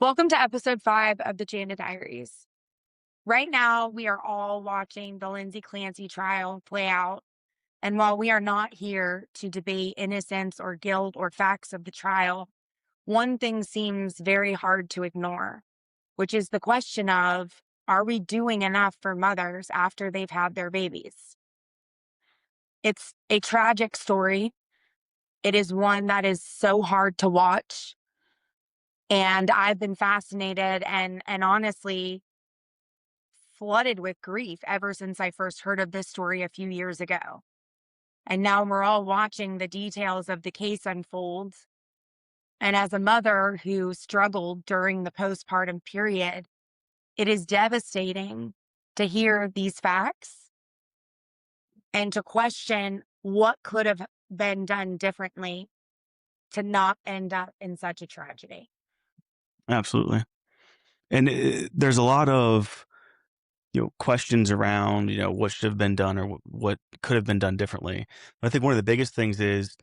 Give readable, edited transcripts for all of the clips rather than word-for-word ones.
Welcome to episode 5 of the Janda Diaries. Right now, we are all watching the Lindsay Clancy trial play out. And while we are not here to debate innocence or guilt or facts of the trial, one thing seems very hard to ignore, which is the question of, are we doing enough for mothers after they've had their babies? It's a tragic story. It is one that is so hard to watch. And I've been fascinated and honestly flooded with grief ever since I first heard of this story a few years ago. And now we're all watching the details of the case unfold. And as a mother who struggled during the postpartum period, it is devastating to hear these facts and to question what could have been done differently to not end up in such a tragedy. Absolutely. And there's a lot of questions around what should have been done or what could have been done differently. But I think one of the biggest things is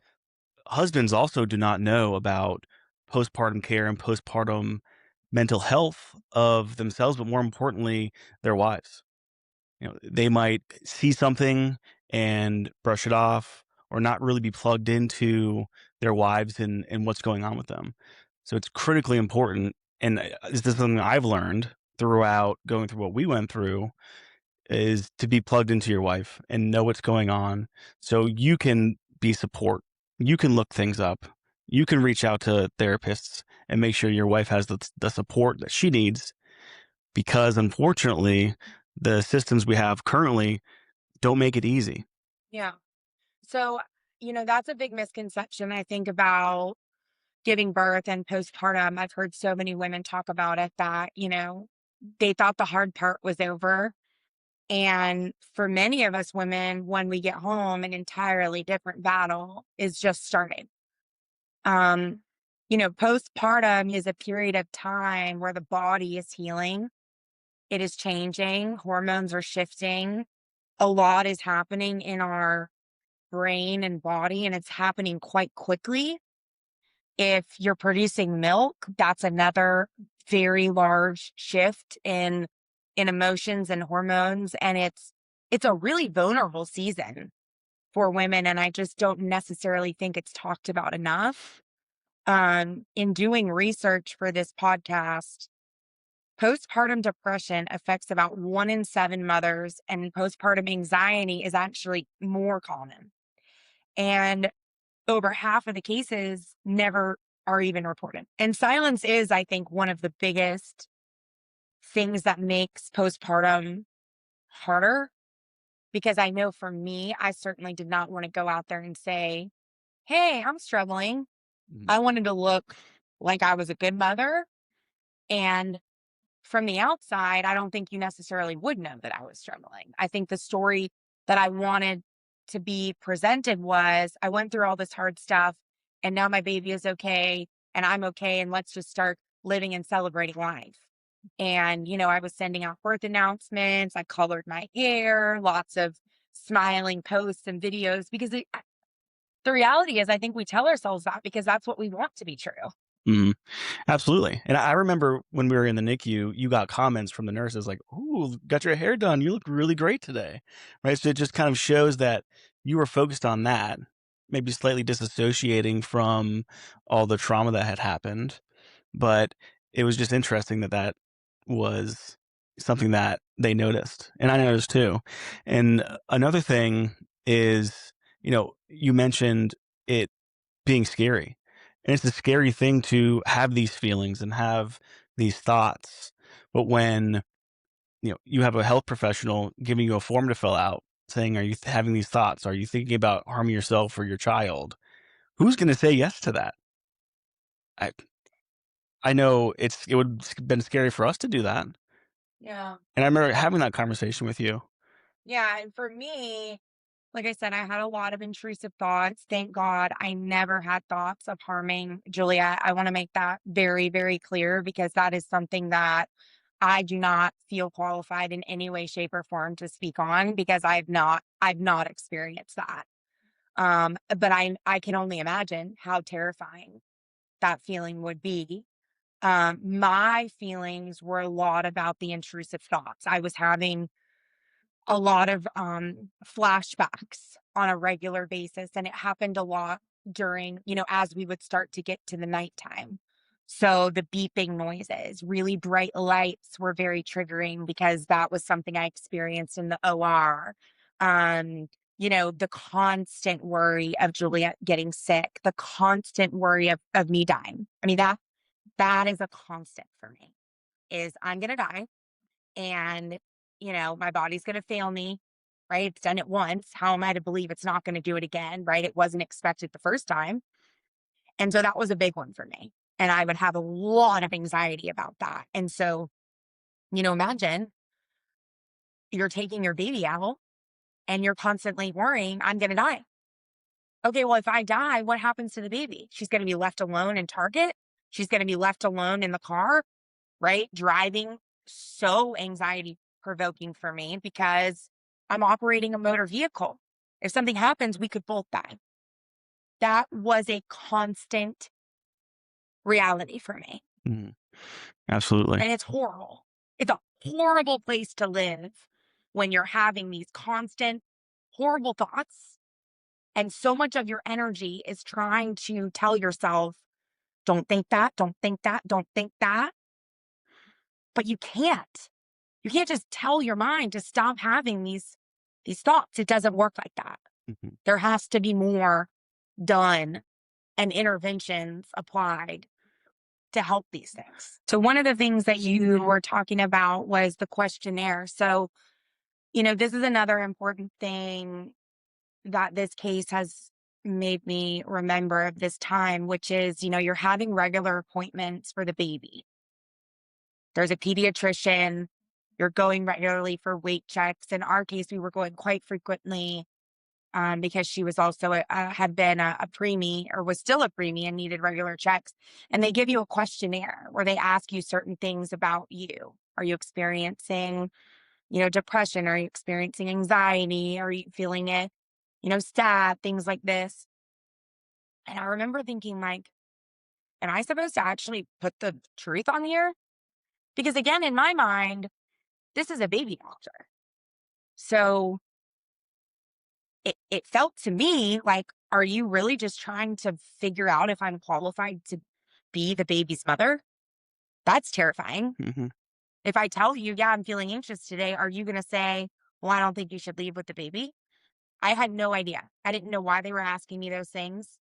husbands also do not know about postpartum care and postpartum mental health of themselves, but more importantly, their wives. They might see something and brush it off or not really be plugged into their wives and what's going on with them. So it's critically important. And this is something I've learned throughout going through what we went through is to be plugged into your wife and know what's going on so you can be support. You can look things up. You can reach out to therapists and make sure your wife has the support that she needs because unfortunately, the systems we have currently don't make it easy. Yeah. So, that's a big misconception, I think, about giving birth and postpartum. I've heard so many women talk about it that, they thought the hard part was over. And for many of us women, when we get home, an entirely different battle is just starting. Um, Postpartum is a period of time where the body is healing, it is changing, hormones are shifting, a lot is happening in our brain and body, and it's happening quite quickly. If you're producing milk, that's another very large shift in emotions and hormones, and it's a really vulnerable season for women, and I just don't necessarily think it's talked about enough. In doing research for this podcast, postpartum depression affects about 1 in 7 mothers, and postpartum anxiety is actually more common. And over half of the cases never are even reported. And silence is, I think, one of the biggest things that makes postpartum harder because I know for me, I certainly did not want to go out there and say, "Hey, I'm struggling." Mhm. I wanted to look like I was a good mother. And from the outside, I don't think you necessarily would know that I was struggling. I think the story that I wanted to be presented was I went through all this hard stuff and now my baby is okay and I'm okay. And let's just start living and celebrating life. And, I was sending out birth announcements. I colored my hair, lots of smiling posts and videos because the reality is, I think we tell ourselves that because that's what we want to be true. Mhm. Absolutely. And I remember when we were in the NICU, you got comments from the nurses like, "Ooh, got your hair done. You look really great today." Right? So it just kind of shows that you were focused on that, maybe slightly disassociating from all the trauma that had happened. But it was just interesting that that was something that they noticed, and I noticed too. And another thing is, you mentioned it being scary, and it's a scary thing to have these feelings and have these thoughts. But when, you have a health professional giving you a form to fill out saying, "Are you having these thoughts? Are you thinking about harming yourself or your child?" Who's gonna say yes to that? I I know it would been scary for us to do that. Yeah. And I remember having that conversation with you. Yeah. And for me, like I said, I had a lot of intrusive thoughts. Thank God I never had thoughts of harming Juliet. I want to make that very, very clear because that is something that I do not feel qualified in any way, shape, or form to speak on because I've not experienced that. But I can only imagine how terrifying that feeling would be. My feelings were a lot about the intrusive thoughts. I was having a lot of flashbacks on a regular basis, and it happened a lot during, as we would start to get to the nighttime. So the beeping noises, really bright lights were very triggering because that was something I experienced in the OR. Um, the constant worry of Juliet getting sick, the constant worry of me dying. I mean, that is a constant for me, is I'm gonna die and, my body's gonna fail me, right? It's done it once. How am I to believe it's not gonna do it again, right? It wasn't expected the first time. And so that was a big one for me. And I would have a lot of anxiety about that. And so, imagine you're taking your baby out and you're constantly worrying, I'm gonna die. Okay, well, if I die, what happens to the baby? She's gonna be left alone in Target. She's gonna be left alone in the car, right? Driving, so anxiety provoking for me because I'm operating a motor vehicle. If something happens, we could both die. That was a constant reality for me. Mhm. Absolutely. And it's horrible. It's a horrible place to live when you're having these constant horrible thoughts. And so much of your energy is trying to tell yourself, don't think that, don't think that, don't think that. But you can't. You can't just tell your mind to stop having these thoughts. It doesn't work like that. Mhm. There has to be more done and interventions applied to help these things. So one of the things that you were talking about was the questionnaire. So, this is another important thing that this case has made me remember of this time, which is, you're having regular appointments for the baby. There's a pediatrician. You're going regularly for weight checks. In our case, we were going quite frequently because she was also had been a preemie or was still a preemie and needed regular checks. And they give you a questionnaire where they ask you certain things about you. Are you experiencing, depression? Are you experiencing anxiety? Are you feeling it, sad? Things like this. And I remember thinking, like, am I supposed to actually put the truth on here? Because again, in my mind, this is a baby doctor. So it felt to me like, are you really just trying to figure out if I'm qualified to be the baby's mother? That's terrifying. Mhm. If I tell you, yeah, I'm feeling anxious today, are you going to say, well, I don't think you should leave with the baby? I had no idea. I didn't know why they were asking me those things.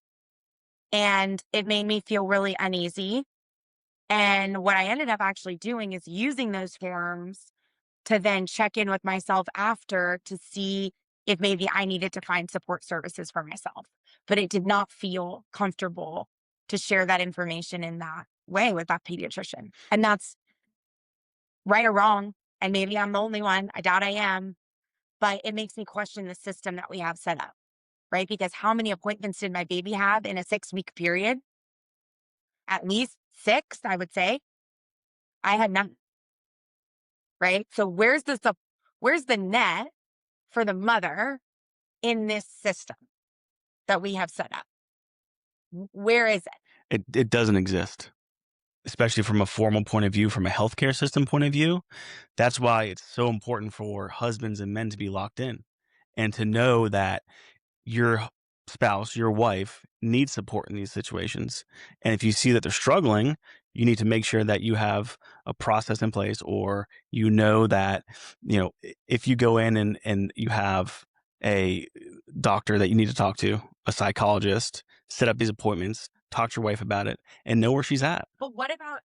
And it made me feel really uneasy. And what I ended up actually doing is using those forms to then check in with myself after to see if maybe I needed to find support services for myself. But it did not feel comfortable to share that information in that way with that pediatrician. And that's right or wrong. And maybe I'm the only one. I doubt I am. But it makes me question the system that we have set up, right? Because how many appointments did my baby have in a 6-week period? At least 6, I would say. I had none, right? So where's the net for the mother in this system that we have set up? Where is it? It doesn't exist, especially from a formal point of view, from a healthcare system point of view. That's why it's so important for husbands and men to be locked in and to know that your spouse, your wife needs support in these situations. And if you see that they're struggling, you need to make sure that you have a process in place, or that, if you go in and you have a doctor that you need to talk to, a psychologist, set up these appointments, talk to your wife about it, and know where she's at. But what about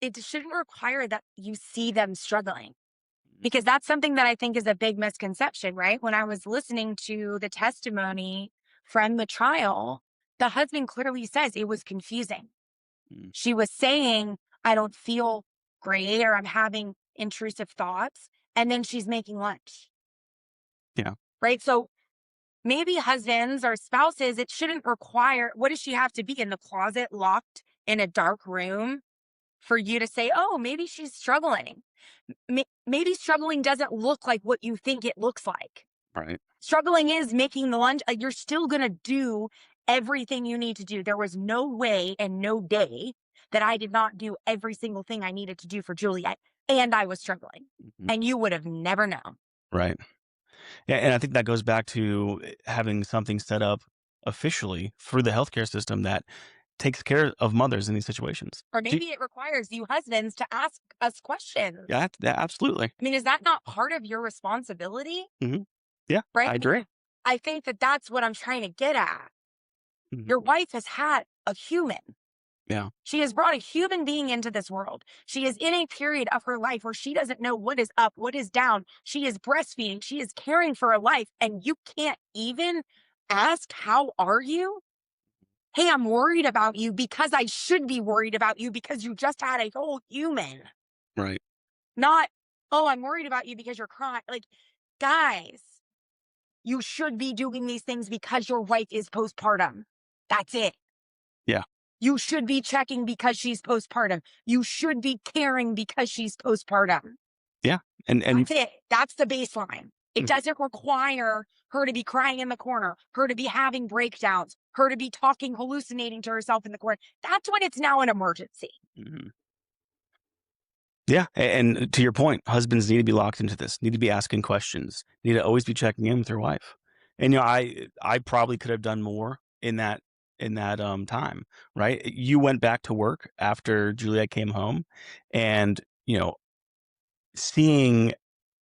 it? Shouldn't require that you see them struggling, because that's something that I think is a big misconception, right? When I was listening to the testimony from the trial, the husband clearly says it was confusing. Mm. She was saying, I don't feel great, or I'm having intrusive thoughts. And then she's making lunch, Yeah. right? So maybe husbands or spouses, it shouldn't require, what does she have to be in the closet locked in a dark room for you to say, oh, maybe she's struggling? Maybe struggling doesn't look like what you think it looks like. Right. Struggling is making the lunch. You're still going to do everything you need to do. There was no way and no day that I did not do every single thing I needed to do for Juliet, and I was struggling, Mhm. and you would have never known. Right. Yeah, and I think that goes back to having something set up officially through the healthcare system that takes care of mothers in these situations. Or Do maybe it requires you husbands to ask us questions. Yeah, yeah, absolutely. I mean, is that not part of your responsibility? Mhm. Yeah, Right? I I mean, agree. I think that that's what I'm trying to get at. Mhm. Your wife has had a human. Yeah, She has brought a human being into this world. She is in a period of her life where she doesn't know what is up, what is down. She is breastfeeding. She is caring for a life. And you can't even ask, how are you? Hey, I'm worried about you because I should be worried about you because you just had a whole human. right. Not, oh, I'm worried about you because you're crying. Like, guys, you should be doing these things because your wife is postpartum. That's it. Yeah, You should be checking because she's postpartum. You should be caring because she's postpartum. yeah, and That's it. That's the baseline. It mm, doesn't require her to be crying in the corner, her to be having breakdowns, her to be talking, hallucinating to herself in the corner. That's when it's now an emergency. mhm. Yeah, and to your point, husbands need to be locked into this, need to be asking questions, need to always be checking in with their wife. And, I probably could have done more in that time, right? You went back to work after Juliet came home, and, seeing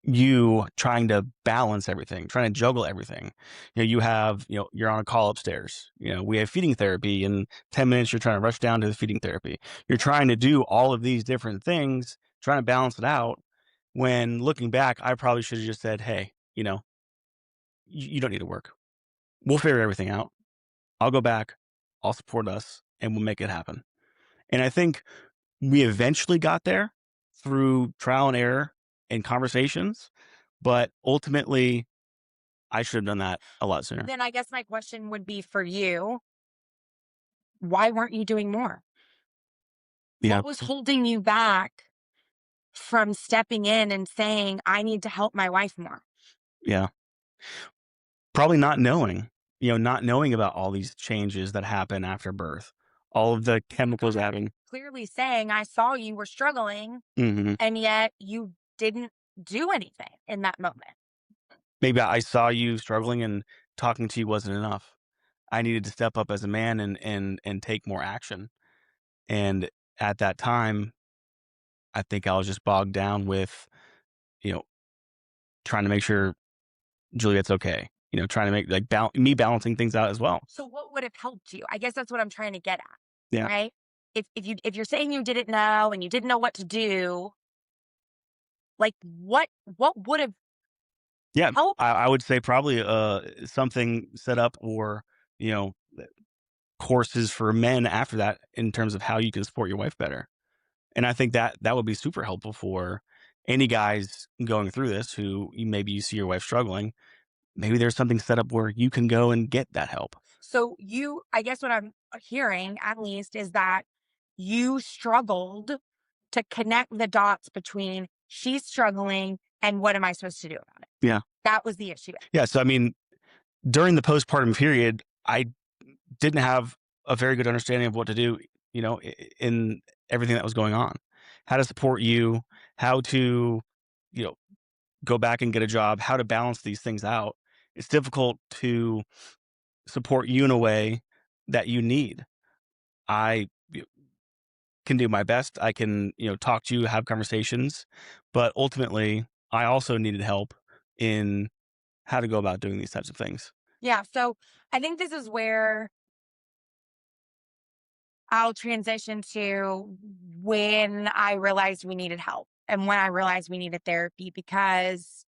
you trying to balance everything, trying to juggle everything. You're on a call upstairs. We have feeding therapy. In 10 minutes, you're trying to rush down to the feeding therapy. You're trying to do all of these different things, trying to balance it out. When looking back, I probably should have just said, hey, you don't need to work. We'll figure everything out. I'll go back. I'll support us and we'll make it happen. And I think we eventually got there through trial and error and conversations. But ultimately, I should have done that a lot sooner. Then I guess my question would be for you, why weren't you doing more? Yeah, What was holding you back from stepping in and saying, I need to help my wife more? yeah. Probably not knowing about all these changes that happen after birth, all of the chemicals having. Clearly saying, I saw you were struggling, Mhm. and yet you didn't do anything in that moment. Maybe I saw you struggling and talking to you wasn't enough. I needed to step up as a man and take more action. And at that time, I think I was just bogged down with, you know, trying to make sure Juliet's okay. Trying to make like me balancing things out as well. So what would have helped you? I guess that's what I'm trying to get at, Yeah. right? If you're saying you didn't know and you didn't know what to do, like what would have Yeah, helped? I would say probably, something set up or, you know, courses for men after that in terms of how you can support your wife better. And I think that would be super helpful for any guys going through this who maybe you see your wife struggling. Maybe there's something set up where you can go and get that help. So I guess what I'm hearing at least is that you struggled to connect the dots between she's struggling and what am I supposed to do about it? Yeah. That was the issue. Yeah, so I mean, during the postpartum period, I didn't have a very good understanding of what to do, in everything that was going on. How to support you, how to, you know, go back and get a job, how to balance these things out. It's difficult to support you in a way that you need. I can do my best. I can, talk to you, have conversations, but ultimately, I also needed help in how to go about doing these types of things. Yeah. So I think this is where I'll transition to when I realized we needed help and when I realized we needed therapy because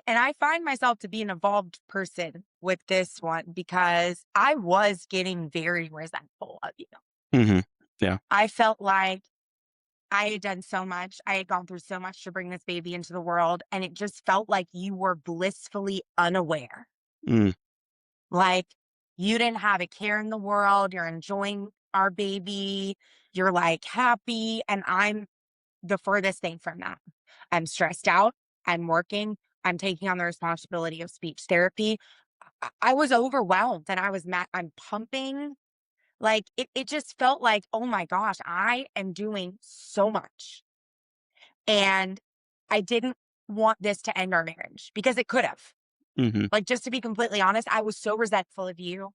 I find myself to be an evolved person with this one because I was getting very resentful of you. Hmm. Yeah. I felt like I had done so much. I had gone through so much to bring this baby into the world. And it just felt like you were blissfully unaware. Mm, Like you didn't have a care in the world. You're enjoying our baby. You're like happy. And I'm the furthest thing from that. I'm stressed out. I'm working. I'm taking on the responsibility of speech therapy. I was overwhelmed and I was I'm pumping. Like it just felt like, oh my gosh, I am doing so much. And I didn't want this to end our marriage because it could have. Mhm. Like, just to be completely honest, I was so resentful of you.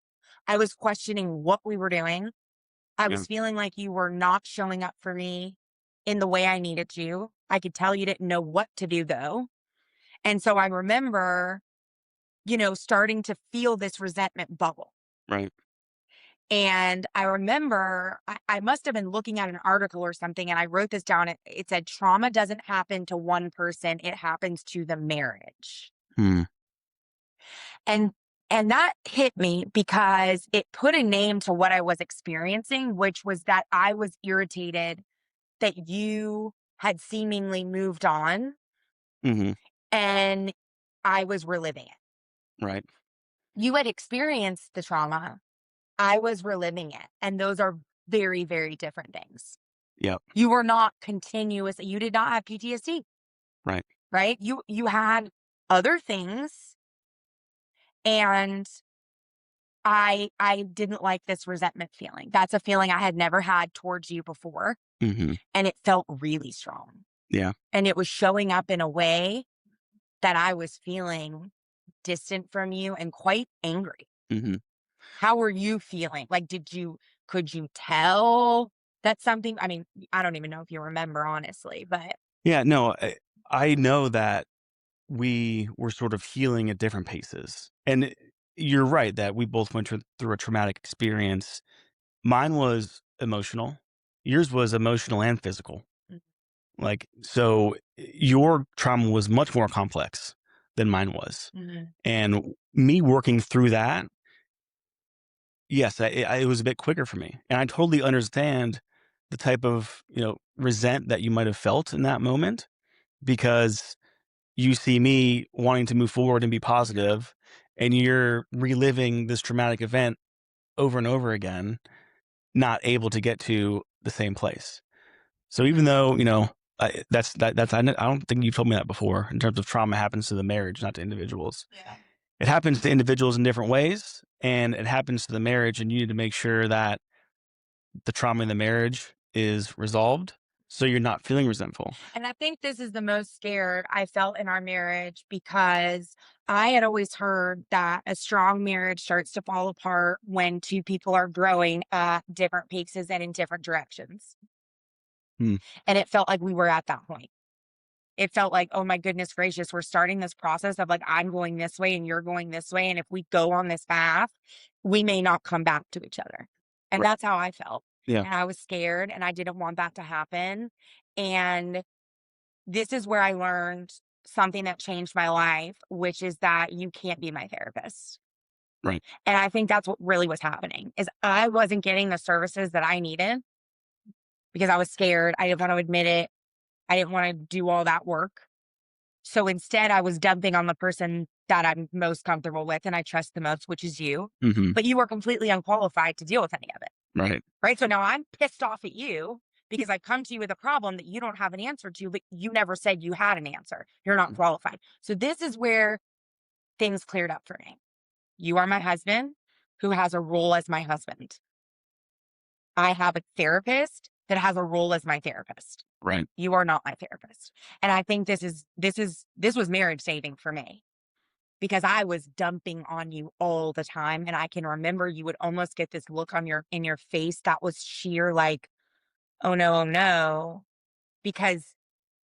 I was questioning what we were doing. I Yeah. was feeling like you were not showing up for me in the way I needed you. I could tell you didn't know what to do though. And so I remember, starting to feel this resentment bubble. Right. And I remember I must have been looking at an article or something, and I wrote this down. It said, trauma doesn't happen to one person, it happens to the marriage. Hmm. And and that hit me because it put a name to what I was experiencing, which was that I was irritated that you had seemingly moved on Mhm. and I was reliving it. Right. You had experienced the trauma, I was reliving it. And those are very, very different things. Yep. You were not continuous, you did not have PTSD, Right. right? You had other things, and I didn't like this resentment feeling. That's a feeling I had never had towards you before, Mhm. and it felt really strong. Yeah. And it was showing up in a way that I was feeling distant from you and quite angry. Mhm. How were you feeling? Like, could you tell that something, I mean, I don't even know if you remember honestly, but Yeah, no, I know that we were sort of healing at different paces. And you're right that we both went through a traumatic experience. Mine was emotional. Yours was emotional and physical. mm, Like, so your trauma was much more complex than mine was. mhm, And me working through that, yes, it was a bit quicker for me. And I totally understand the type of, resent that you might have felt in that moment because you see me wanting to move forward and be positive, and you're reliving this traumatic event over and over again, not able to get to the same place. So even though, I don't think you've told me that before in terms of trauma happens to the marriage, not to individuals. yeah. It happens to individuals in different ways, and it happens to the marriage, and you need to make sure that the trauma in the marriage is resolved so you're not feeling resentful. And I think this is the most scared I felt in our marriage because I had always heard that a strong marriage starts to fall apart when two people are growing at different paces and in different directions. Hmm. And it felt like we were at that point. It felt like, oh my goodness gracious, we're starting this process of like, I'm going this way and you're going this way. And if we go on this path, we may not come back to each other. And Right. that's how I felt. Yeah. And I was scared and I didn't want that to happen. And this is where I learned something that changed my life, which is that you can't be my therapist. Right. And I think that's what really was happening is I wasn't getting the services that I needed because I was scared. I didn't want to admit it. I didn't want to do all that work. So instead, I was dumping on the person that I'm most comfortable with and I trust the most, which is you. Hmm. But you are completely unqualified to deal with any of it. Right. Right. So now I'm pissed off at you because I come to you with a problem that you don't have an answer to, but you never said you had an answer. You're not qualified. So this is where things cleared up for me. You are my husband who has a role as my husband. I have a therapist that has a role as my therapist. Right. You are not my therapist. And I think this was marriage saving for me because I was dumping on you all the time. And I can remember you would almost get this look on in your face that was sheer like, oh no, because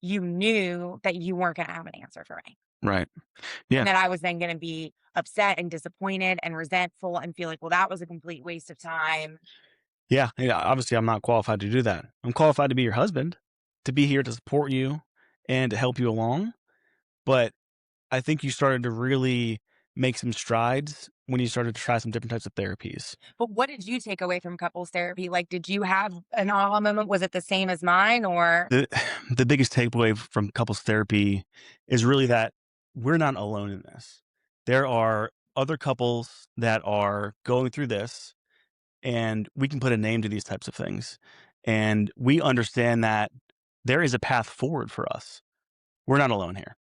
you knew that you weren't going to have an answer for me. Right. Yeah. And that I was then going to be upset and disappointed and resentful and feel like, well, that was a complete waste of time. Yeah. Yeah. Obviously, I'm not qualified to do that. I'm qualified to be your husband, to be here to support you and to help you along. But I think you started to really make some strides when you started to try some different types of therapies. But what did you take away from couples therapy? Like, did you have an aha moment? Was it the same as mine or? The the biggest takeaway from couples therapy is really that we're not alone in this. There are other couples that are going through this, and we can put a name to these types of things. And we understand that there is a path forward for us. We're not alone here.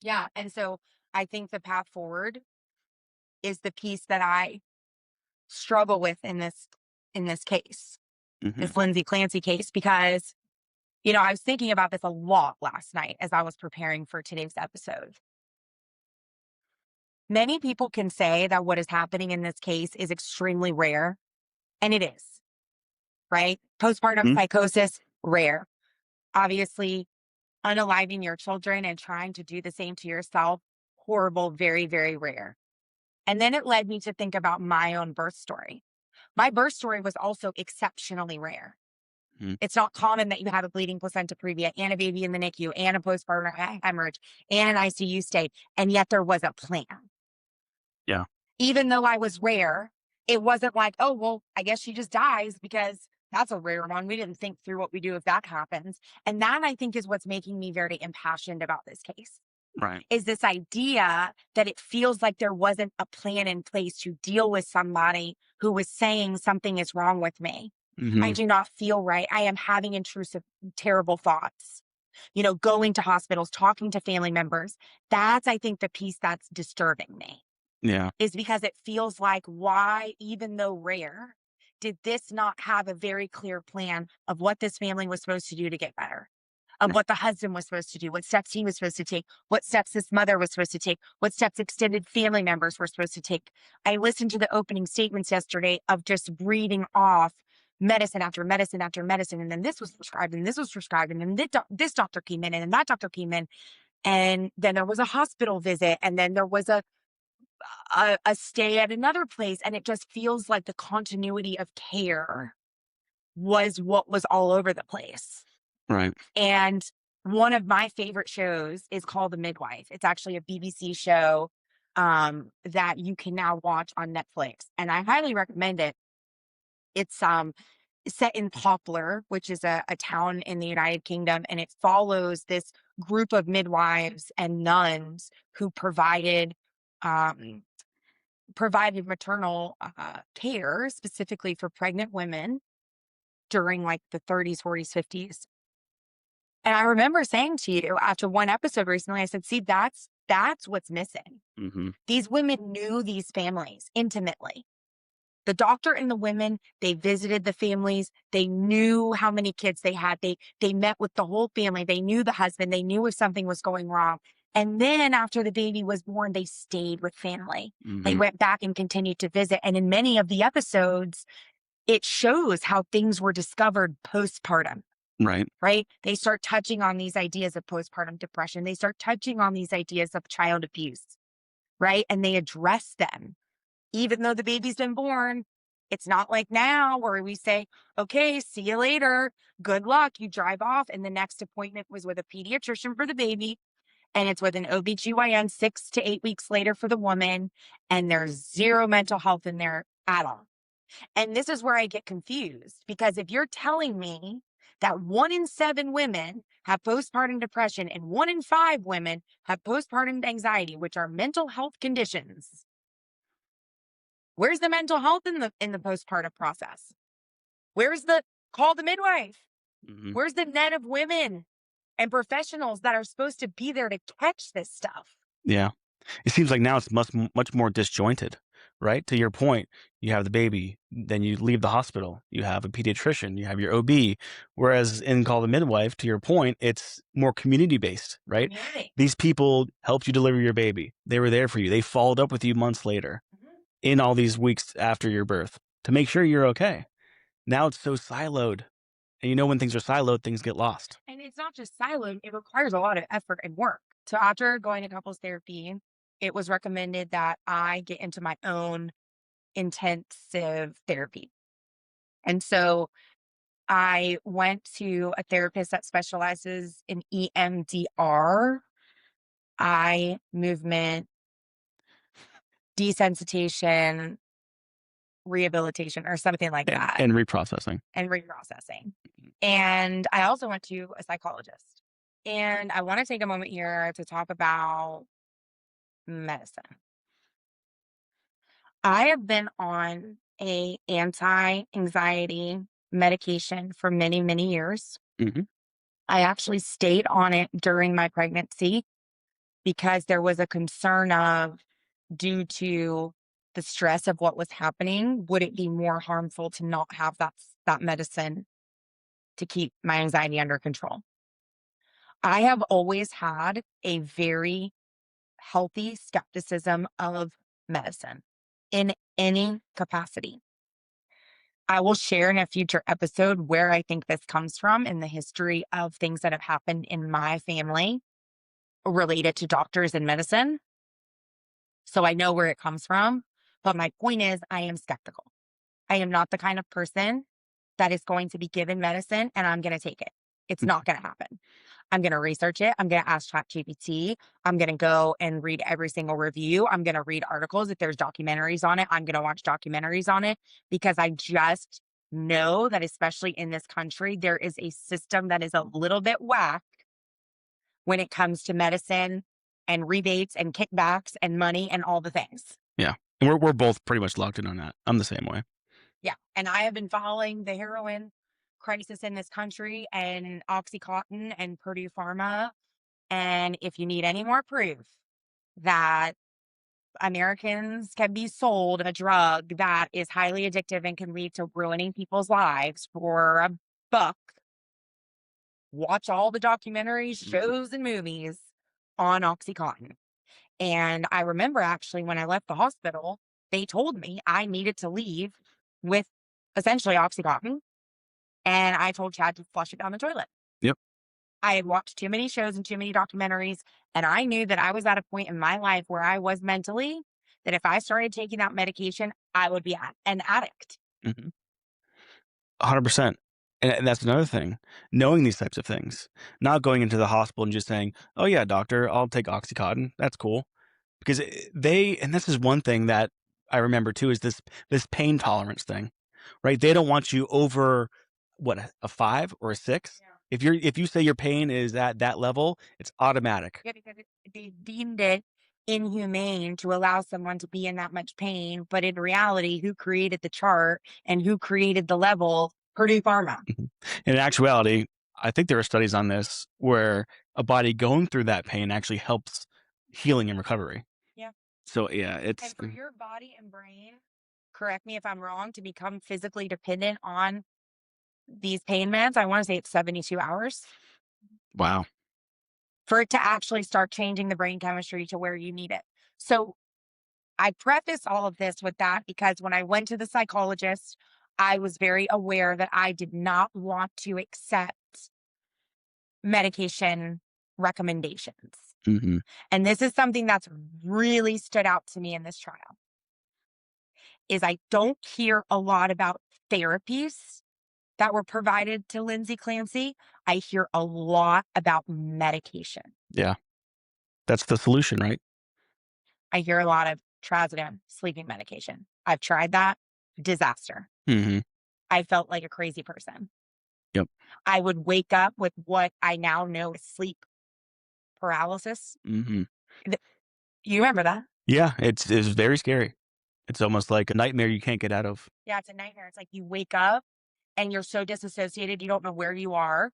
Yeah. And so I think the path forward is the piece that I struggle with in this case, Mhm. this Lindsay Clancy case, because, I was thinking about this a lot last night as I was preparing for today's episode. Many people can say that what is happening in this case is extremely rare, and it is, right? Postpartum Mhm. psychosis, rare. Obviously, unaliving your children and trying to do the same to yourself, horrible, very, very rare. And then it led me to think about my own birth story. My birth story was also exceptionally rare. Mhm. It's not common that you have a bleeding placenta previa and a baby in the NICU and a postpartum hemorrhage and an ICU stay, and yet there was a plan. Yeah. Even though I was rare, it wasn't like, oh, well, I guess she just dies because that's a rare one. We didn't think through what we do if that happens. And that, I think, is what's making me very impassioned about this case, Right. is this idea that it feels like there wasn't a plan in place to deal with somebody who was saying something is wrong with me. I Mhm. do not feel right. I am having intrusive, terrible thoughts. Going to hospitals, talking to family members. That's, I think, the piece that's disturbing me, Yeah. is because it feels like, why, even though rare, did this not have a very clear plan of what this family was supposed to do to get better? Of Right. what the husband was supposed to do, what steps he was supposed to take, what steps this mother was supposed to take, what steps extended family members were supposed to take. I listened to the opening statements yesterday of just reading off medicine after medicine after medicine. And then this was prescribed, and this was prescribed, and then this doctor came in, and then that doctor came in. And then there was a hospital visit, and then there was a stay at another place. And it just feels like the continuity of care was what was all over the place. Right. And one of my favorite shows is called The Midwife. It's actually a BBC show that you can now watch on Netflix, and I highly recommend it. It's set in Poplar, which is a town in the United Kingdom, and it follows this group of midwives and nuns who um, provided maternal care specifically for pregnant women during like the 30s, 40s, 50s. And I remember saying to you after one episode recently, I said, see, that's what's missing. Mhm. These women knew these families intimately. The doctor and the women, they visited the families. They knew how many kids they had. They met with the whole family. They knew the husband. They knew if something was going wrong. And then after the baby was born, they stayed with family. They Mhm. went back and continued to visit. And in many of the episodes, it shows how things were discovered postpartum, Right. right? They start touching on these ideas of postpartum depression. They start touching on these ideas of child abuse, right? And they address them. Even though the baby's been born, it's not like now where we say, okay, see you later. Good luck. You drive off. And the next appointment was with a pediatrician for the baby. And it's with an OBGYN 6 to 8 weeks later for the woman. And there's zero mental health in there at all. And this is where I get confused, because if you're telling me that 1 in 7 women have postpartum depression and 1 in 5 women have postpartum anxiety, which are mental health conditions, where's the mental health in the postpartum process? Where's the call the midwife? Mhm. Where's the net of women and professionals that are supposed to be there to catch this stuff? Yeah. It seems like now it's much more disjointed, right? To your point, you have the baby, then you leave the hospital, you have a pediatrician, you have your OB. Whereas in Call the Midwife, to your point, it's more community based, right? Community. These people helped you deliver your baby. They were there for you. They followed up with you months later Mhm. in all these weeks after your birth to make sure you're okay. Now it's so siloed. And when things are siloed, things get lost. And it's not just siloed, it requires a lot of effort and work. So after going to couples therapy, it was recommended that I get into my own intensive therapy. And so I went to a therapist that specializes in EMDR, eye movement, desensitization, rehabilitation, or something like And that, and reprocessing. and reprocessing. And I also went to a psychologist. And I want to take a moment here to talk about medicine. I have been on a anti-anxiety medication for many, many years. Mhm. I actually stayed on it during my pregnancy because there was a concern of, due to the stress of what was happening, would it be more harmful to not have that medicine to keep my anxiety under control? I have always had a very healthy skepticism of medicine in any capacity. I will share in a future episode where I think this comes from in the history of things that have happened in my family related to doctors and medicine. So I know where it comes from. But my point is, I am skeptical. I am not the kind of person that is going to be given medicine and I'm going to take it. It's not going to happen. I'm going to research it. I'm going to ask ChatGPT. I'm going to go and read every single review. I'm going to read articles. If there's documentaries on it, I'm going to watch documentaries on it because I just know that, especially in this country, there is a system that is a little bit whack when it comes to medicine and rebates and kickbacks and money and all the things. Yeah. And we're both pretty much locked in on that. I'm the same way. Yeah. And I have been following the heroin crisis in this country and Oxycontin and Purdue Pharma. And if you need any more proof that Americans can be sold a drug that is highly addictive and can lead to ruining people's lives for a buck, watch all the documentaries, shows, and movies on Oxycontin. And I remember actually when I left the hospital, they told me I needed to leave with essentially Oxycontin. And I told Chad to flush it down the toilet. Yep. I had watched too many shows and too many documentaries, and I knew that I was at a point in my life where I was mentally that if I started taking that medication, I would be an addict. Mhm. 100%. And that's another thing, knowing these types of things, not going into the hospital and just saying, "Oh, yeah, doctor, I'll take Oxycontin. That's cool." Because and this is one thing that I remember too, is this pain tolerance thing, right? They don't want you over, what, a 5 or a 6? Yeah. If you say your pain is at that level, it's automatic. Yeah, because they deemed it inhumane to allow someone to be in that much pain. But in reality, who created the chart and who created the level? Purdue Pharma. Mhm. In actuality, I think there are studies on this where a body going through that pain actually helps healing and recovery. Yeah. So, yeah, And it's for your body and brain, correct me if I'm wrong, to become physically dependent on these pain meds, I want to say it's 72 hours wow. for it to actually start changing the brain chemistry to where you need it. So I preface all of this with that because when I went to the psychologist, I was very aware that I did not want to accept medication recommendations. Mhm. And this is something that's really stood out to me in this trial is I don't hear a lot about therapies that were provided to Lindsay Clancy. I hear a lot about medication. Yeah. That's the solution, right? I hear a lot of trazodone, sleeping medication. I've tried that. Disaster. Mhm. I felt like a crazy person. Yep. I would wake up with what I now know is sleep paralysis. Mhm. Th- You remember that? Yeah, it's very scary. It's almost like a nightmare you can't get out of. Yeah, it's a nightmare. It's like you wake up and you're so disassociated, you don't know where you are.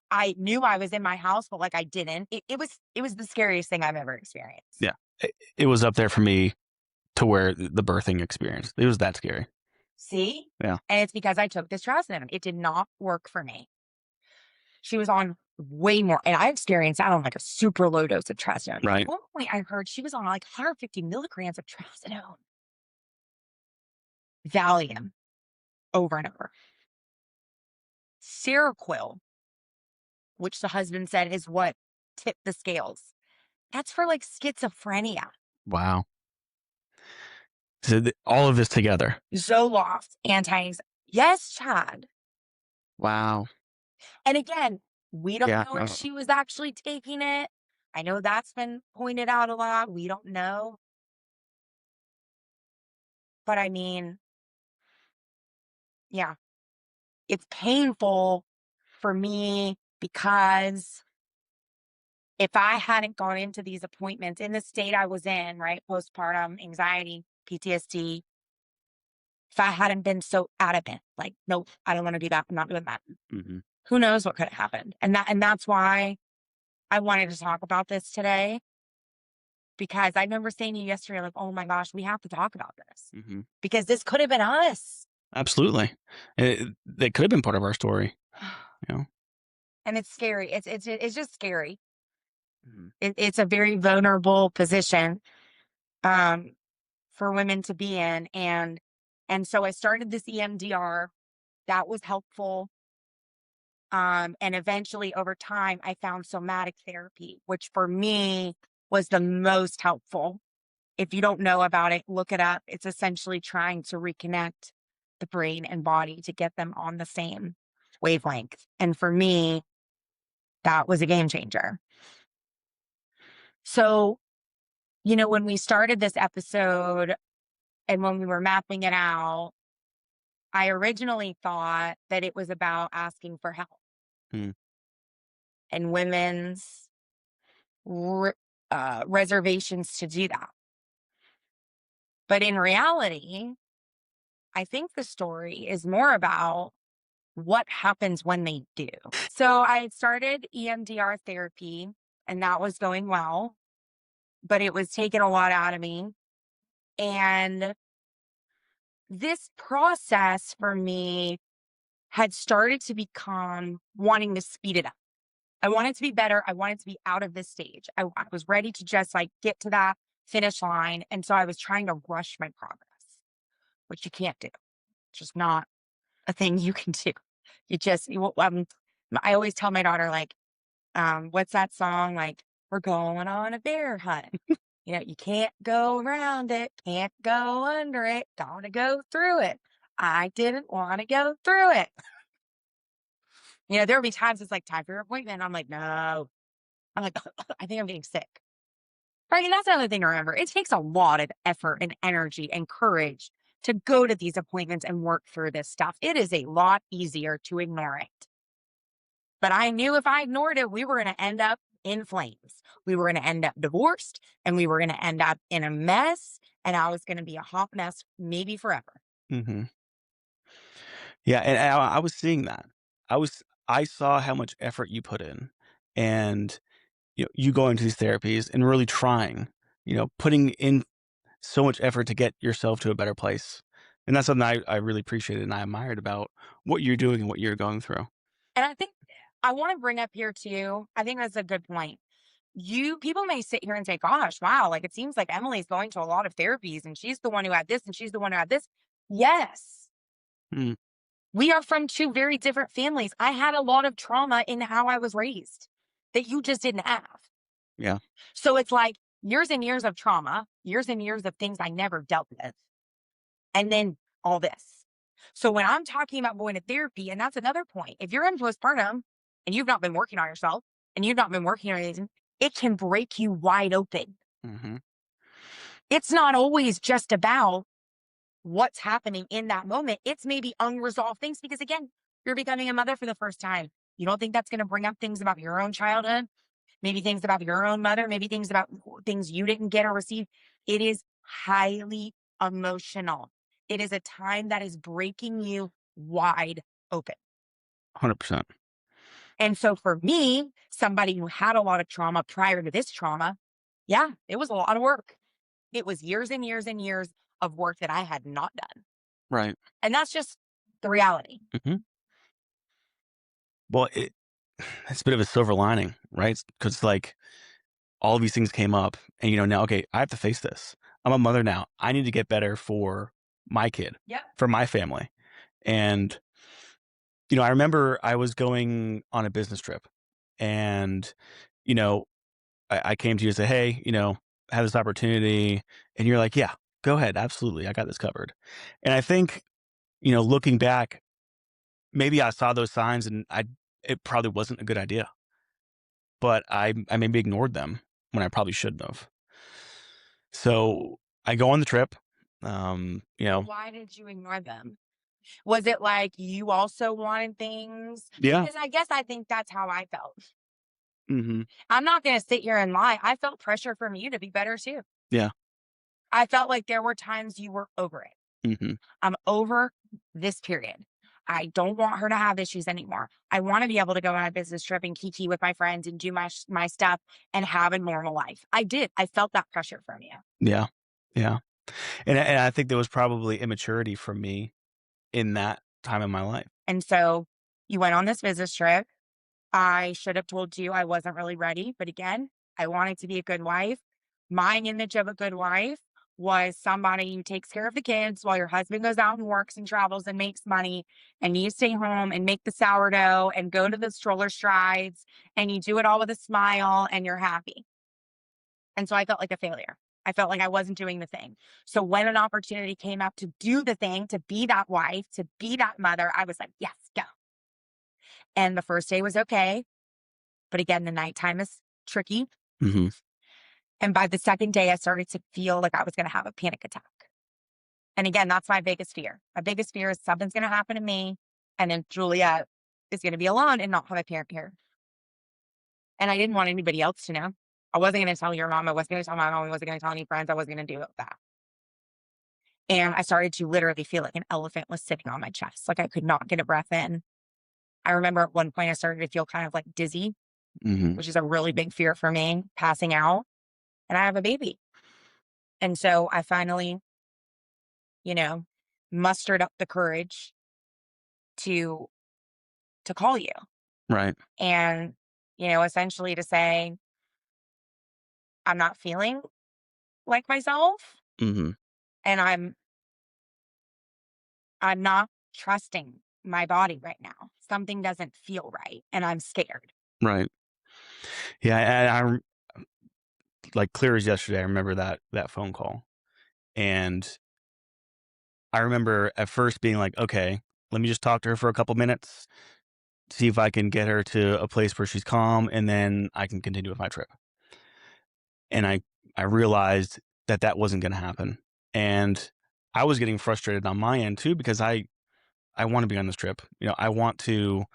I knew I was in my house, but like I didn't. It was the scariest thing I've ever experienced. Yeah. It was up there for me to where the birthing experience. It was that scary. See? Yeah. And it's because I took this trazodone. It did not work for me. She was on way more, and I experienced that on like a super low dose of trazodone. At Right. one point, I heard she was on like 150 milligrams of trazodone, Valium, over and over. Seroquel, which the husband said is what tipped the scales. That's for like schizophrenia. Wow. So all of this together. Zoloft, anti. Yes, Chad. Wow. And again, we don't Yeah. know if she was actually taking it. I know that's been pointed out a lot. We don't know. But I mean, yeah, it's painful for me because if I hadn't gone into these appointments in the state I was in, right, postpartum anxiety, PTSD, if I hadn't been so adamant, like, nope, I don't want to do that. I'm not doing that. Mhm. Who knows what could have happened? And that's why I wanted to talk about this today because I remember saying to you yesterday, like, "Oh my gosh, we have to talk about this Mhm. because this could have been us." Absolutely. That could have been part of our story, you know? And it's scary. It's just scary. Mhm. It's a very vulnerable position, um, for women to be in, and so I started this EMDR. That was helpful, and eventually, over time, I found somatic therapy, which for me was the most helpful. If you don't know about it, look it up. It's essentially trying to reconnect the brain and body to get them on the same wavelength. And for me, that was a game changer. So, when we started this episode and when we were mapping it out, I originally thought that it was about asking for help Mm. and women's reservations to do that. But in reality, I think the story is more about what happens when they do. So I had started EMDR therapy and that was going well, but it was taking a lot out of me. And this process for me had started to become wanting to speed it up. I wanted to be better. I wanted to be out of this stage. I was ready to just like get to that finish line. And so I was trying to rush my progress, which you can't do. It's just not a thing you can do. I always tell my daughter, like, what's that song? Like, we're going on a bear hunt. You can't go around it, can't go under it, gotta go through it. I didn't want to go through it. There'll be times it's like time for your appointment. I'm like, no. I'm like, I think I'm getting sick. Right. And that's another thing to remember. It takes a lot of effort and energy and courage to go to these appointments and work through this stuff. It is a lot easier to ignore it. But I knew if I ignored it, we were going to end up in flames. We were going to end up divorced and we were going to end up in a mess. And I was going to be a hot mess, maybe forever. Mhm. Yeah, and I was seeing that. I saw how much effort you put in, and, you going to these therapies and really trying, putting in so much effort to get yourself to a better place, and that's something I really appreciated and I admired about what you're doing and what you're going through. And I think I want to bring up here too, I think that's a good point. People may sit here and say, gosh, wow, like it seems like Emily's going to a lot of therapies and she's the one who had this and she's the one who had this. Yes, Mm, we are from two very different families. I had a lot of trauma in how I was raised that you just didn't have. yeah. So it's like years and years of trauma, years and years of things I never dealt with, and then all this. So when I'm talking about going to therapy, and that's another point, if you're in postpartum and you've not been working on yourself and you've not been working on anything, it can break you wide open. Mhm. It's not always just about what's happening in that moment. It's maybe unresolved things because, again, you're becoming a mother for the first time. You don't think that's going to bring up things about your own childhood, maybe things about your own mother, maybe things about things you didn't get or receive. It is highly emotional. It is a time that is breaking you wide open. 100%. And so for me, somebody who had a lot of trauma prior to this trauma, yeah, it was a lot of work. It was years and years and years of work that I had not done. Right. And that's just the reality. Mhm. Well, it's a bit of a silver lining, right? Because like, all these things came up and, now, okay, I have to face this. I'm a mother now. I need to get better for my kid, Yep. for my family. And, I remember I was going on a business trip and, you know, I came to you and said, hey, I have this opportunity. And you're like, yeah, go ahead. Absolutely. I got this covered. And I think, looking back, maybe I saw those signs and it probably wasn't a good idea, but I maybe ignored them when I probably shouldn't have. So I go on the trip. Why did you ignore them? Was it like you also wanted things? Yeah. Because I think that's how I felt. Hmm. I'm not going to sit here and lie. I felt pressure from you to be better too. Yeah. I felt like there were times you were over it. Hmm. I'm over this period. I don't want her to have issues anymore. I want to be able to go on a business trip and kiki with my friends and do my stuff and have a normal life. I did. I felt that pressure from you. Yeah. Yeah. And I think there was probably immaturity from me in that time in my life. And so you went on this business trip. I should have told you I wasn't really ready, but again, I wanted to be a good wife. My image of a good wife was somebody who takes care of the kids while your husband goes out and works and travels and makes money, and you stay home and make the sourdough and go to the stroller strides, and you do it all with a smile and you're happy. And so I felt like a failure. I felt like I wasn't doing the thing. So when an opportunity came up to do the thing, to be that wife, to be that mother, I was like, yes, go. And the first day was okay. But again, the nighttime is tricky. Mhm. And by the second day, I started to feel like I was going to have a panic attack. And again, that's my biggest fear. My biggest fear is something's going to happen to me. And then Juliet is going to be alone and not have a parent here. And I didn't want anybody else to know. I wasn't going to tell your mom. I wasn't going to tell my mom. I wasn't going to tell any friends. I wasn't going to do that. And I started to literally feel like an elephant was sitting on my chest. Like I could not get a breath in. I remember at one point I started to feel kind of like dizzy, Mhm. which is a really big fear for me, passing out. And I have a baby. And so I finally, you know, mustered up the courage to call you Right. and, essentially to say, I'm not feeling like myself Mhm. and I'm not trusting my body right now. Something doesn't feel right and I'm scared. Right. Yeah, and like clear as yesterday, I remember that phone call. And I remember at first being like, "Okay, let me just talk to her for a couple minutes, see if I can get her to a place where she's calm, and then I can continue with my trip." And I realized that that wasn't gonna happen. And I was getting frustrated on my end too because I wanna be on this trip. I want to,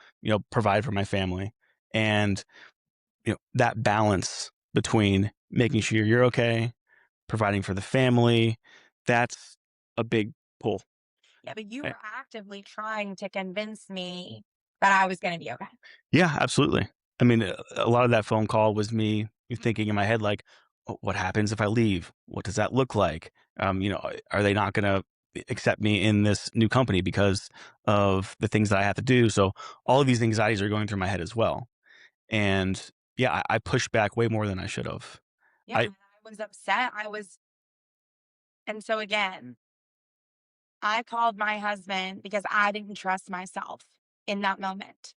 provide for my family. And, that balance between making sure you're okay, providing for the family, that's a big pull. Yeah, but you Eh were actively trying to convince me that I was going to be okay. Yeah, absolutely. I mean, a lot of that phone call was me thinking in my head, like, What happens if I leave? What does that look like? Are they not gonna accept me in this new company because of the things that I have to do?" So, all of these anxieties are going through my head as well. And, yeah, I pushed back way more than I should have. Yeah, I and I was upset. And so again, I called my husband because I didn't trust myself in that moment.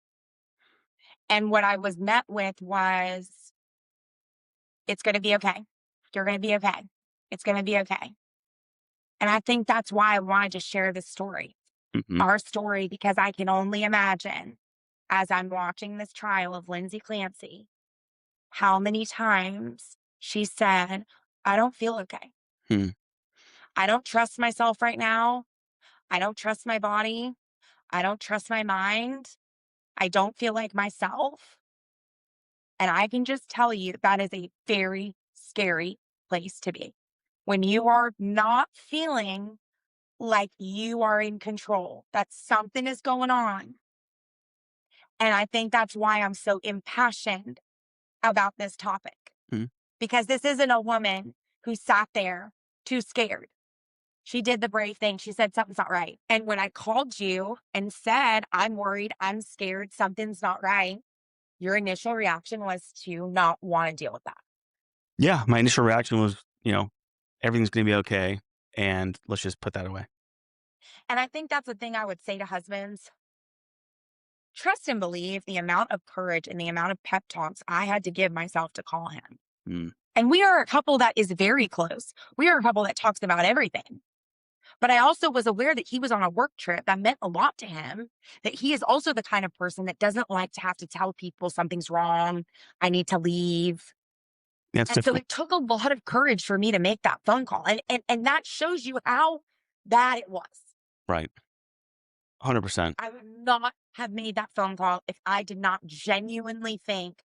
And what I was met with was, it's going to be okay. You're going to be okay. It's going to be okay. And I think that's why I wanted to share this story, Mhm. our story, because I can only imagine as I'm watching this trial of Lindsay Clancy, how many times she said, I don't feel okay. Hmm. I don't trust myself right now. I don't trust my body. I don't trust my mind. I don't feel like myself. And I can just tell you that is a very scary place to be. When you are not feeling like you are in control, that something is going on. And I think that's why I'm so impassioned about this topic, Hmm. because this isn't a woman who sat there too scared. She did the brave thing. She said, something's not right. And when I called you and said, I'm worried, I'm scared, something's not right, your initial reaction was to not want to deal with that. Yeah, my initial reaction was, everything's gonna be okay, and let's just put that away. And I think that's the thing I would say to husbands: trust and believe the amount of courage and the amount of pep talks I had to give myself to call him. Mm. And we are a couple that is very close. We are a couple that talks about everything. But I also was aware that he was on a work trip that meant a lot to him, that he is also the kind of person that doesn't like to have to tell people something's wrong, I need to leave. That's And so difficult. it took a lot of courage for me to make that phone call. And that shows you how bad it was. Right. 100%. I would not have made that phone call if I did not genuinely think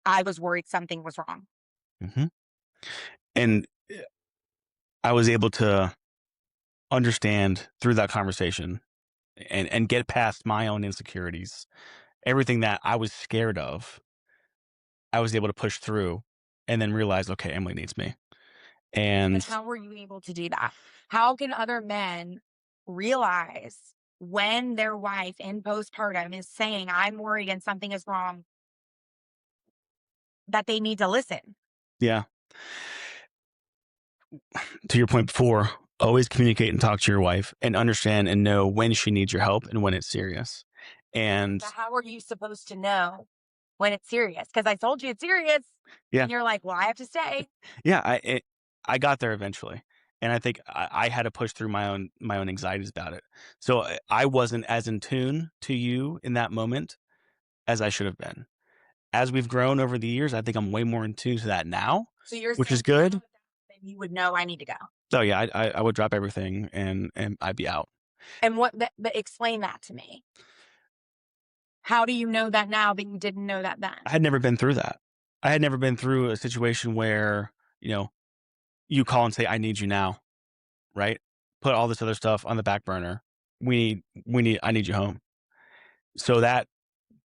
I was worried something was wrong. Mhm. And, I was able to understand through that conversation and get past my own insecurities. Everything that I was scared of, I was able to push through and then realize, okay, Emily needs me. But And how were you able to do that? How can other men realize when their wife in postpartum is saying, I'm worried and something is wrong, that they need to listen? yeah, to your point before, always communicate and talk to your wife and understand and know when she needs your help and when it's serious. And But how are you supposed to know when it's serious? Because I told you it's serious. yeah, And you're like, well, I have to stay. yeah, I got there eventually. And I think I had to push through my own anxieties about it. So I wasn't as in tune to you in that moment as I should have been. As we've grown over the years, I think I'm way more in tune to that now, So you're which is saying now good. then you would know I need to go. So yeah, I would drop everything and I'd be out. And but explain that to me. How do you know that now, but you didn't know that then? I had never been through that. I had never been through a situation where, you call and say, I need you now, right? Put all this other stuff on the back burner. I need you home. So that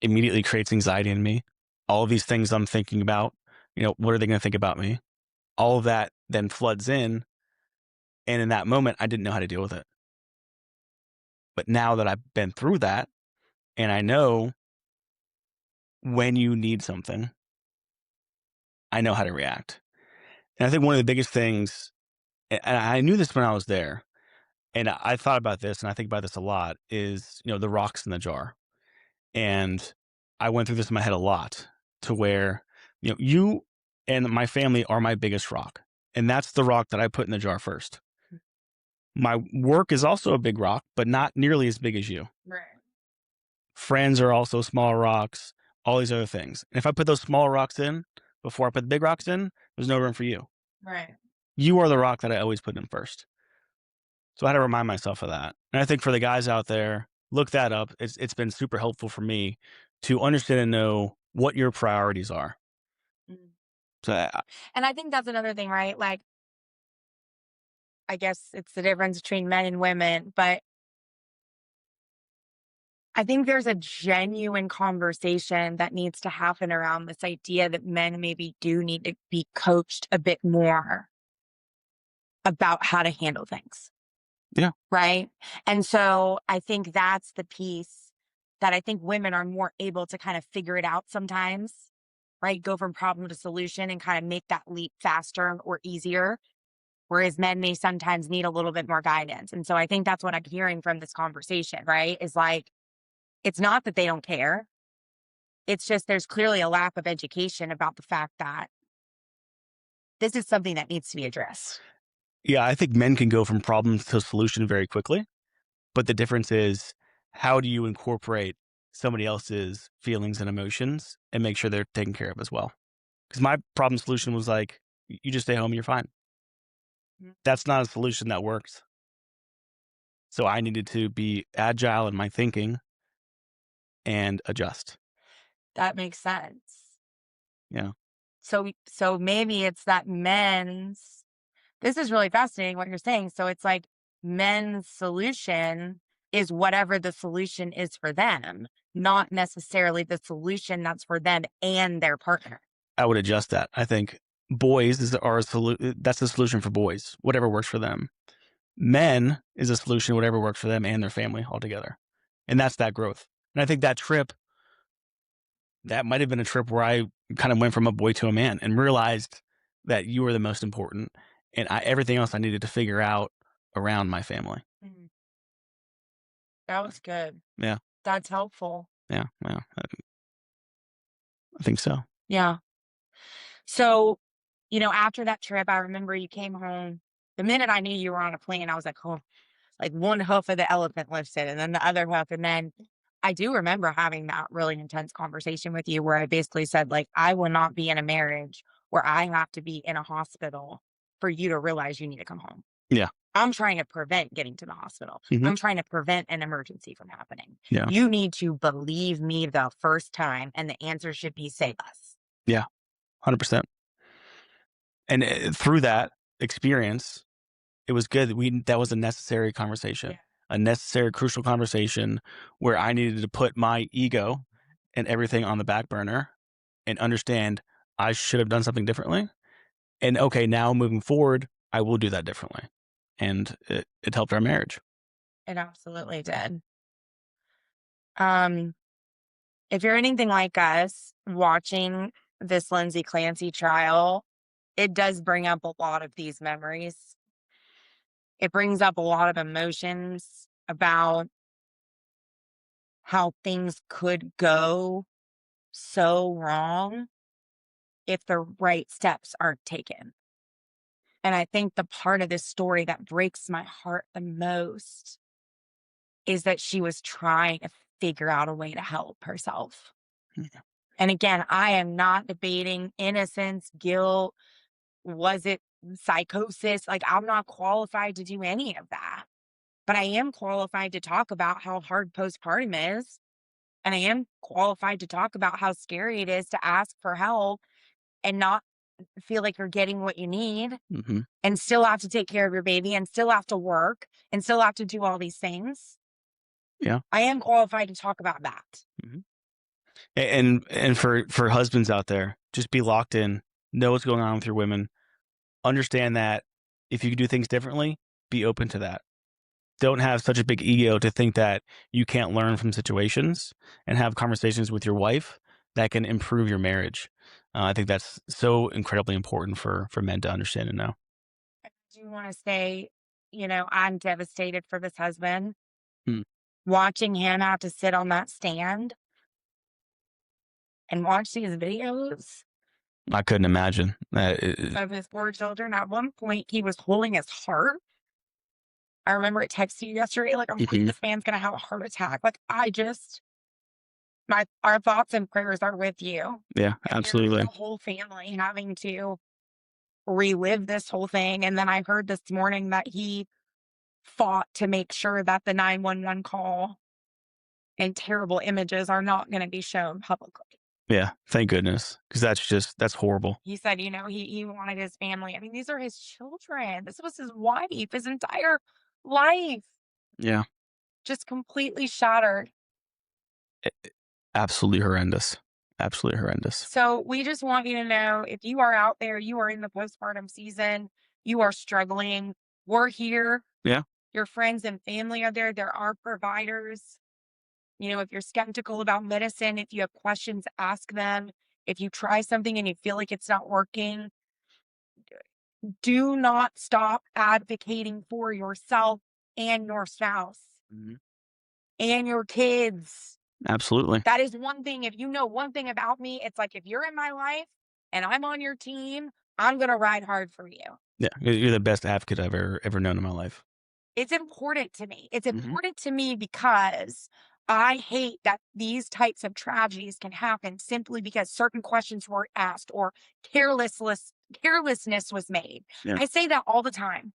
immediately creates anxiety in me. All of these things I'm thinking about, what are they going to think about me? All of that then floods in. And in that moment, I didn't know how to deal with it. But now that I've been through that and I know when you need something, I know how to react. And I think one of the biggest things, and I knew this when I was there, and I thought about this and I think about this a lot, is, the rocks in the jar. And I went through this in my head a lot to where, you and my family are my biggest rock. And that's the rock that I put in the jar first. My work is also a big rock, but not nearly as big as you. Right. Friends are also small rocks, all these other things. And if I put those small rocks in before I put the big rocks in, there's no room for you. Right. You are the rock that I always put in first. So I had to remind myself of that. And I think for the guys out there, look that up. It's been super helpful for me to understand and know what your priorities are. Mm. So And I think that's another thing, right? Like, I guess it's the difference between men and women, but I think there's a genuine conversation that needs to happen around this idea that men maybe do need to be coached a bit more about how to handle things. yeah, Right. And so I think that's the piece that I think women are more able to kind of figure it out sometimes, right? Go from problem to solution and kind of make that leap faster or easier. Whereas men may sometimes need a little bit more guidance. And so I think that's what I'm hearing from this conversation, right? Is like, it's not that they don't care. It's just there's clearly a lack of education about the fact that this is something that needs to be addressed. yeah, I think men can go from problem to solution very quickly. But the difference is, how do you incorporate somebody else's feelings and emotions and make sure they're taken care of as well? Because my problem solution was like, you just stay home, you're fine. Mm. That's not a solution that works. So I needed to be agile in my thinking and adjust. That makes sense. Yeah. So maybe it's that men's this is really fascinating what you're saying. So it's like men's solution is whatever the solution is for them, not necessarily the solution that's for them and their partner. I would adjust that. I think are that's the solution for boys, whatever works for them. Men is a solution, whatever works for them and their family altogether. And that's that growth. And I think that trip, that might have been a trip where I kind of went from a boy to a man and realized that you were the most important and everything else I needed to figure out around my family. Mhm. That was good. Yeah. That's helpful. Yeah. Yeah. I think so. Yeah. So, after that trip, I remember you came home. The minute I knew you were on a plane, I was like, oh, like one hoof of the elephant lifted and then the other hoof. And then I do remember having that really intense conversation with you where I basically said, like, I will not be in a marriage where I have to be in a hospital for you to realize you need to come home. Yeah. I'm trying to prevent getting to the hospital. Hmm. I'm trying to prevent an emergency from happening. Yeah. You need to believe me the first time, and the answer should be save us. Yeah. 100%. And through that experience, it was good that that was a necessary conversation. Yeah. a necessary, crucial conversation where I needed to put my ego and everything on the back burner and understand I should have done something differently. And okay, now moving forward, I will do that differently. And it helped our marriage. It absolutely did. Um, if you're anything like us, watching this Lindsay Clancy trial, it does bring up a lot of these memories. It brings up a lot of emotions about how things could go so wrong if the right steps aren't taken. And I think the part of this story that breaks my heart the most is that she was trying to figure out a way to help herself. Yeah. And again, I am not debating innocence, guilt, was it psychosis? Like, I'm not qualified to do any of that. But I am qualified to talk about how hard postpartum is. And I am qualified to talk about how scary it is to ask for help and not feel like you're getting what you need Hmm. and still have to take care of your baby and still have to work and still have to do all these things. Yeah. I am qualified to talk about that. Hmm. And for husbands out there, just be locked in, know what's going on with your women, understand that if you can do things differently, be open to that. Don't have such a big ego to think that you can't learn from situations and have conversations with your wife that can improve your marriage. I think that's so incredibly important for men to understand and know. I do want to say, I'm devastated for this husband. Hmm. Watching him have to sit on that stand and watch these videos I couldn't imagine that. of his poor children. At one point, he was holding his heart. I remember I texted you yesterday, like, I'm like, Mhm. this man's gonna have a heart attack. Like, our thoughts and prayers are with you. Yeah, And here's the absolutely. whole family having to relive this whole thing. And then I heard this morning that he fought to make sure that the 911 call and terrible images are not going to be shown publicly. Yeah, thank goodness, because that's horrible. He said, he wanted his family. I mean, these are his children. This was his wife, his entire life Yeah, just completely shattered. absolutely horrendous. Absolutely horrendous. So we just want you to know, if you are out there, you are in the postpartum season, you are struggling, we're here. Yeah, Your friends and family are there. There are providers. If you're skeptical about medicine, if you have questions, ask them. If you try something and you feel like it's not working, do not stop advocating for yourself and your spouse mhm, and your kids. absolutely. That is one thing. If you know one thing about me, it's like, if you're in my life and I'm on your team, I'm going to ride hard for you. Yeah, you're the best advocate I've ever known in my life. It's important to me. It's Mhm. important to me because I hate that these types of tragedies can happen simply because certain questions were asked or carelessness was made. Yeah, I say that all the time.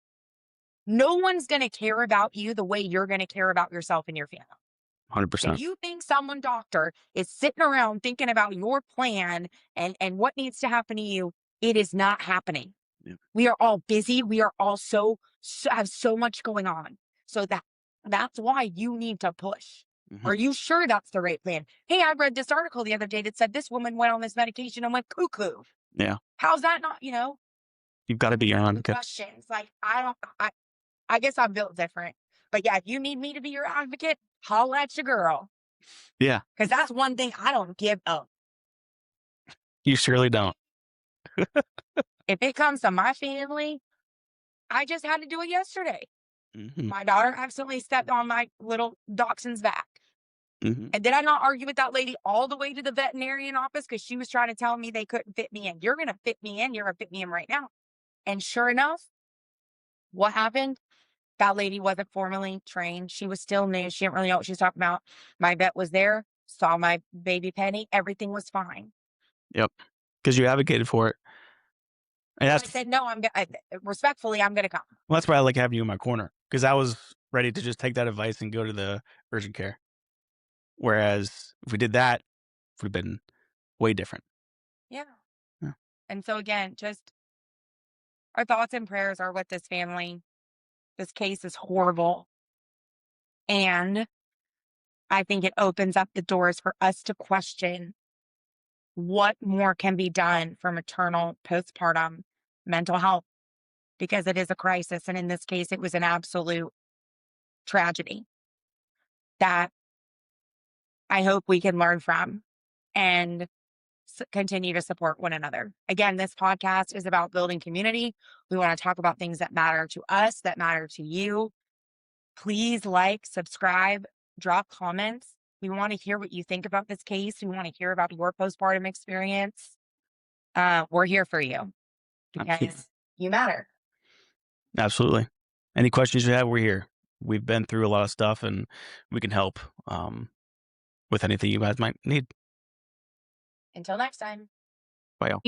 No one's going to care about you the way you're going to care about yourself and your family. If 100%. you think someone doctor is sitting around thinking about your plan and what needs to happen to you, it is not happening. Yeah. We are all busy. We are all have so much going on. So that's why you need to push. Mhm. Are you sure that's the right plan? Hey, I read this article the other day that said this woman went on this medication and went cuckoo. Yeah, How's that not, you've gotta be your advocate. questions? Like, I guess I'm built different. But yeah, if you need me to be your advocate, holla at your girl. Yeah, Because that's one thing I don't give up. you surely don't. If it comes to my family, I just had to do it yesterday. Mhm, My daughter accidentally stepped on my little dachshund's back. mhm. And did I not argue with that lady all the way to the veterinarian office because she was trying to tell me they couldn't fit me in? You're going to fit me in. You're going to fit me in right now. And sure enough, what happened? That lady wasn't formally trained. She was still new. She didn't really know what she was talking about. My vet was there, saw my baby Penny. Everything was fine. Yep, because you advocated for it, and So I said, no, respectfully, I'm going to come. that's why I like having you in my corner, because I was ready to just take that advice and go to the urgent care, whereas if we did that, it would've been way different. Yeah. Yeah. And so again, just our thoughts and prayers are with this family. This case is horrible. And I think it opens up the doors for us to question what more can be done for maternal postpartum mental health, because it is a crisis. And in this case, it was an absolute tragedy that I hope we can learn from and continue to support one another. Again, this podcast is about building community. We want to talk about things that matter to us, that matter to you. Please like, subscribe, drop comments. We want to hear what you think about this case. We want to hear about your postpartum experience. We're here for you Absolutely. because you matter. Absolutely. Any questions you have, we're here. We've been through a lot of stuff, and we can help with anything you guys might need. Until next time. Bye, y'all.